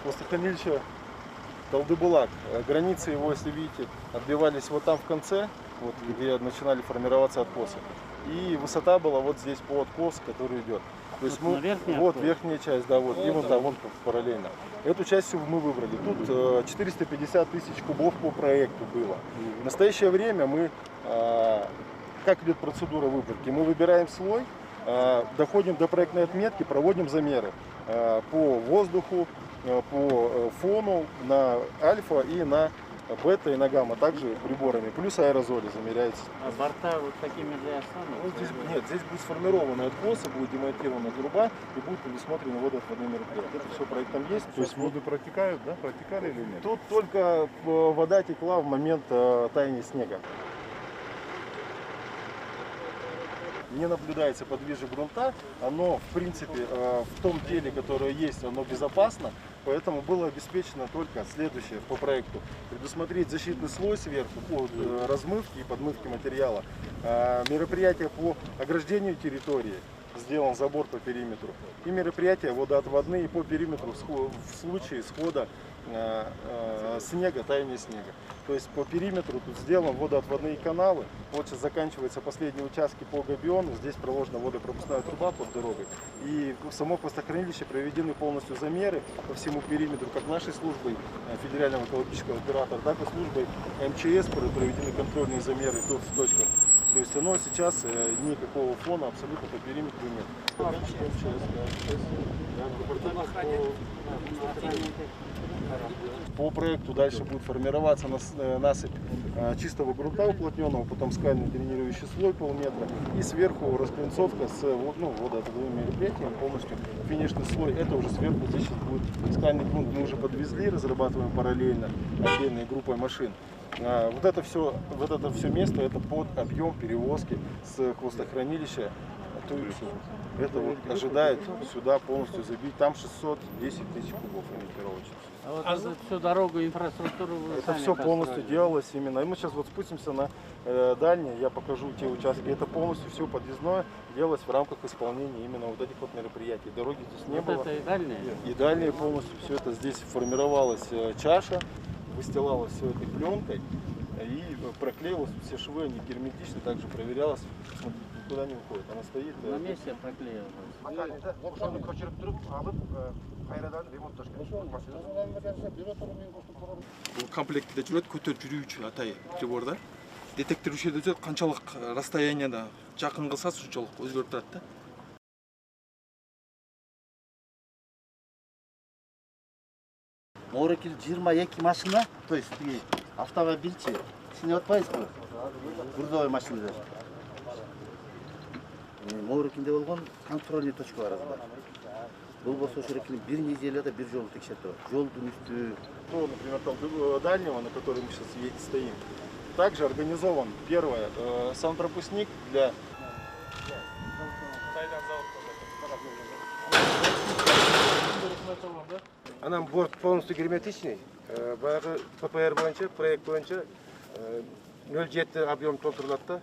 Хвостохранилище Талды-Булак. Границы его, если видите, отбивались вот там в конце, вот где начинали формироваться откосы. И высота была вот здесь по откосу, который идет. То есть мы, вот верхняя часть, да, вот, и вот, да, вон параллельно. Эту часть всю мы выбрали. Тут 450 тысяч кубов по проекту было. В настоящее время мы, как идет процедура выборки? Мы выбираем слой, доходим до проектной отметки, проводим замеры по воздуху, по фону на альфа и на бета и на гамма, также приборами, плюс аэрозоли замеряется. А борта вот такими же останутся? Ну, здесь, нет, здесь будет сформированы откосы, будет демонтирована труба и будет предусмотрены водоотводные мероприятия. Это все проектом есть. То есть воды протекают, да? Протекали или нет? Тут только вода текла в момент таяния снега. Не наблюдается подвижек грунта, оно в принципе в том теле, которое есть, оно безопасно, поэтому было обеспечено только следующее по проекту. Предусмотреть защитный слой сверху по размывке и подмывке материала, мероприятия по ограждению территории, сделан забор по периметру, и мероприятия водоотводные по периметру в случае схода снега, таяния снега. То есть по периметру тут сделаны водоотводные каналы. Вот сейчас заканчиваются последние участки по габиону. Здесь проложена водопропускная труба под дорогой. И в само хвостохранилище проведены полностью замеры по всему периметру, как нашей службой федерального экологического оператора, так и службой МЧС проведены контрольные замеры в точках. То есть оно сейчас никакого фона абсолютно по периметру нет. По проекту дальше будет формироваться насыпь чистого грунта уплотненного, потом скальный дренирующий слой полметра и сверху расквинцовка с водоотводными мероприятиями, полностью финишный слой. Это уже сверху здесь сейчас будет скальный грунт. Мы уже подвезли, разрабатываем параллельно отдельной группой машин. Вот это все место, это под объем перевозки с хвостохранилища. Это вот ожидает сюда полностью забить. Там 610 тысяч кубов ориентировочно. А вот всю дорогу, инфраструктуру вы это сами все полностью построили? делалось именно. И мы сейчас вот спустимся на дальние, я покажу те участки. Это полностью все подъездное делалось в рамках исполнения именно вот этих вот мероприятий. Дороги здесь не было. Это и дальние? И дальние полностью все это здесь формировалась чаша, выстилалась все этой пленкой и проклеивалась. Все швы, они герметично, также проверялось. Смотрите, никуда не уходит. Она стоит. На месте проклеивалась. Бул комплектте жүрөт көтөрүп жүрүүчү атай прибордор. Детектор ушерде жүрөт, канчалык расстоянияда жакын кылса ушунчалык өзгөрүп турат да. Моорекил 22 машина, то есть автомобильчи, сиңип атпайсызбы? Грузовой машиналар. Моорекилде болгон контрольный точкалар бар. Бул болсо ошол бир неделяда бир жолу текшерип турат. Жолдун үстү. То, например, там дальнего, на котором мы сейчас стоим, также организован первое санпропускник для Анан борт полностью герметичный. Баягы ППР боюнча, проект боюнча 0,7 объем толтурулат да.